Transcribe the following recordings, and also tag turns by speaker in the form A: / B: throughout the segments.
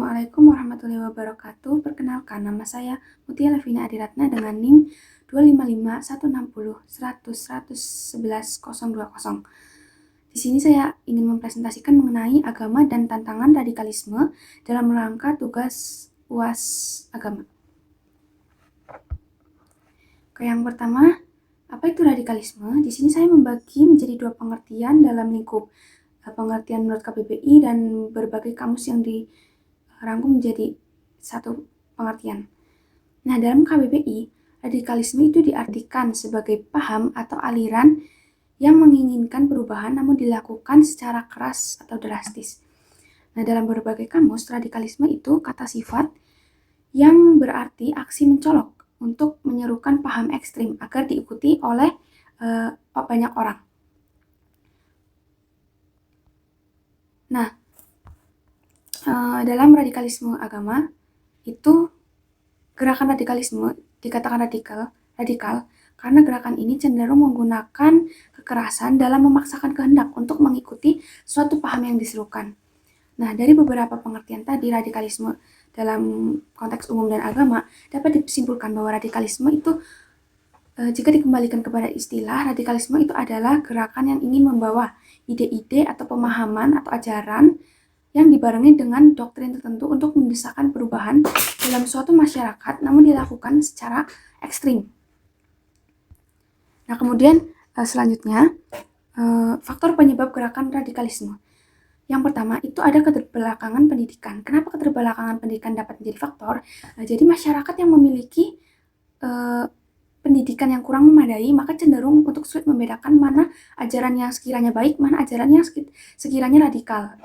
A: Assalamualaikum warahmatullahi wabarakatuh. Perkenalkan, nama saya Mutia Levina Adiratna dengan NIM 2551601011120. Di sini saya ingin mempresentasikan mengenai agama dan tantangan radikalisme dalam rangka tugas UAS agama. Yang pertama, apa itu radikalisme? Di sini saya membagi menjadi dua pengertian dalam lingkup pengertian menurut KBBI dan berbagai kamus yang dirangkum menjadi satu pengertian. Nah, dalam KBBI, radikalisme itu diartikan sebagai paham atau aliran yang menginginkan perubahan namun dilakukan secara keras atau drastis. Nah, dalam berbagai kamus, radikalisme itu kata sifat yang berarti aksi mencolok untuk menyerukan paham ekstrim agar diikuti oleh banyak orang. Nah, dalam radikalisme agama itu gerakan radikalisme dikatakan radikal karena gerakan ini cenderung menggunakan kekerasan dalam memaksakan kehendak untuk mengikuti suatu paham yang diserukan. Nah, dari beberapa pengertian tadi, radikalisme dalam konteks umum dan agama dapat disimpulkan bahwa radikalisme itu jika dikembalikan kepada istilah, radikalisme itu adalah gerakan yang ingin membawa ide-ide atau pemahaman atau ajaran yang dibarengi dengan doktrin tertentu untuk mendesakkan perubahan dalam suatu masyarakat namun dilakukan secara ekstrim. Nah, kemudian selanjutnya faktor penyebab gerakan radikalisme. Yang pertama itu ada keterbelakangan pendidikan. Kenapa keterbelakangan pendidikan dapat menjadi faktor? Jadi masyarakat yang memiliki pendidikan yang kurang memadai, maka cenderung untuk sulit membedakan mana ajaran yang sekiranya baik, mana ajaran yang sekiranya radikal.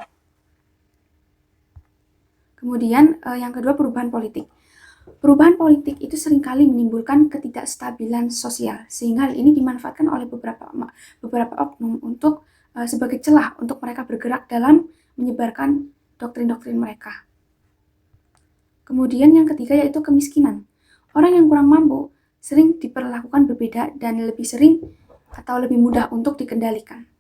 A: Kemudian yang kedua, perubahan politik. Perubahan politik itu seringkali menimbulkan ketidakstabilan sosial, sehingga hal ini dimanfaatkan oleh beberapa oknum untuk sebagai celah untuk mereka bergerak dalam menyebarkan doktrin-doktrin mereka. Kemudian yang ketiga yaitu kemiskinan. Orang yang kurang mampu sering diperlakukan berbeda dan lebih sering atau lebih mudah untuk dikendalikan.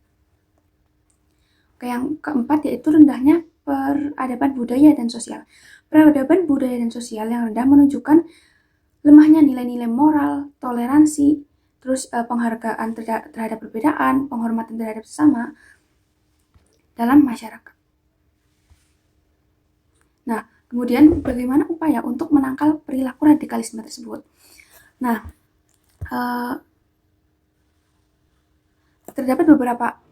A: Yang keempat yaitu rendahnya peradaban budaya dan sosial. Peradaban budaya dan sosial yang rendah menunjukkan lemahnya nilai-nilai moral, toleransi, terus penghargaan terhadap perbedaan, penghormatan terhadap sesama dalam masyarakat. Nah, kemudian bagaimana upaya untuk menangkal perilaku radikalisme tersebut? Nah, terdapat beberapa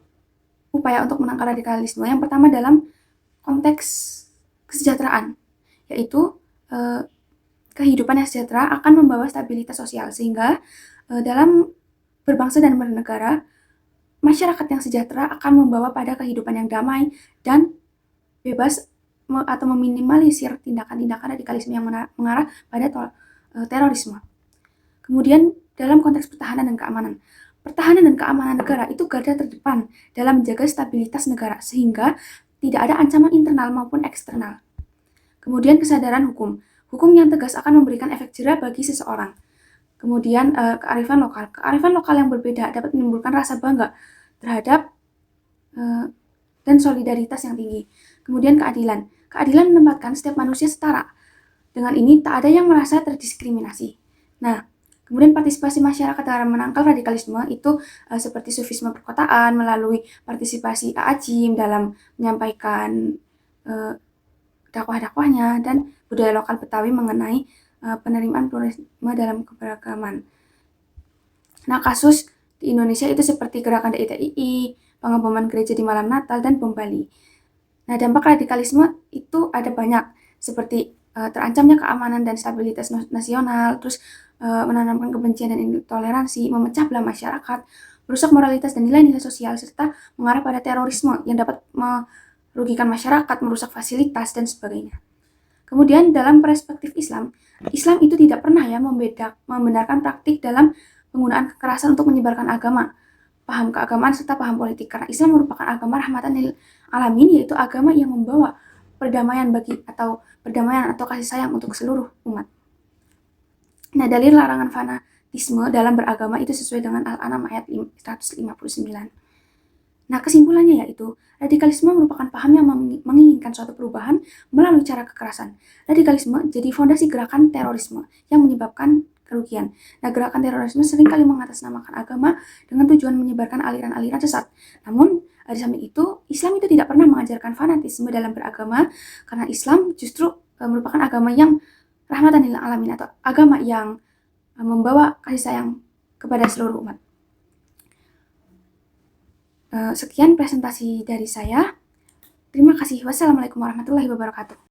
A: upaya untuk menangkal radikalisme. Yang pertama dalam konteks kesejahteraan, yaitu kehidupan yang sejahtera akan membawa stabilitas sosial, sehingga dalam berbangsa dan bernegara, masyarakat yang sejahtera akan membawa pada kehidupan yang damai dan bebas atau meminimalisir tindakan-tindakan radikalisme yang mengarah pada terorisme. Kemudian dalam konteks pertahanan dan keamanan. Pertahanan dan keamanan negara itu garda terdepan dalam menjaga stabilitas negara sehingga tidak ada ancaman internal maupun eksternal. Kemudian kesadaran hukum. Hukum yang tegas akan memberikan efek jera bagi seseorang. Kemudian kearifan lokal. Kearifan lokal yang berbeda dapat menimbulkan rasa bangga terhadap dan solidaritas yang tinggi. Kemudian keadilan. Keadilan menempatkan setiap manusia setara. Dengan ini tak ada yang merasa terdiskriminasi. Nah, kemudian partisipasi masyarakat dalam menangkal radikalisme itu seperti sufisme perkotaan melalui partisipasi AAJIM dalam menyampaikan dakwah-dakwahnya dan budaya lokal Betawi mengenai penerimaan pluralisme dalam keberagaman. Nah, kasus di Indonesia itu seperti gerakan DITII, pengeboman gereja di malam Natal, dan bom Bali. Nah, dampak radikalisme itu ada banyak, seperti terancamnya keamanan dan stabilitas nasional, terus menanamkan kebencian dan intoleransi, memecah belah masyarakat, merusak moralitas dan nilai-nilai sosial, serta mengarah pada terorisme yang dapat merugikan masyarakat, merusak fasilitas, dan sebagainya. Kemudian dalam perspektif Islam itu tidak pernah membenarkan praktik dalam penggunaan kekerasan untuk menyebarkan agama, paham keagamaan, serta paham politik. Karena Islam merupakan agama rahmatan lil alamin, yaitu agama yang membawa perdamaian atau kasih sayang untuk seluruh umat. Nah, dalil larangan fanatisme dalam beragama itu sesuai dengan Al-An'am ayat 159. Nah, kesimpulannya yaitu, radikalisme merupakan paham yang menginginkan suatu perubahan melalui cara kekerasan. Radikalisme jadi fondasi gerakan terorisme yang menyebabkan kerugian. Nah, gerakan terorisme seringkali mengatasnamakan agama dengan tujuan menyebarkan aliran-aliran sesat. Namun, di samping itu, Islam itu tidak pernah mengajarkan fanatisme dalam beragama, karena Islam justru merupakan agama yang rahmatan lil alamin, atau agama yang membawa kasih sayang kepada seluruh umat. Sekian presentasi dari saya. Terima kasih. Wassalamualaikum warahmatullahi wabarakatuh.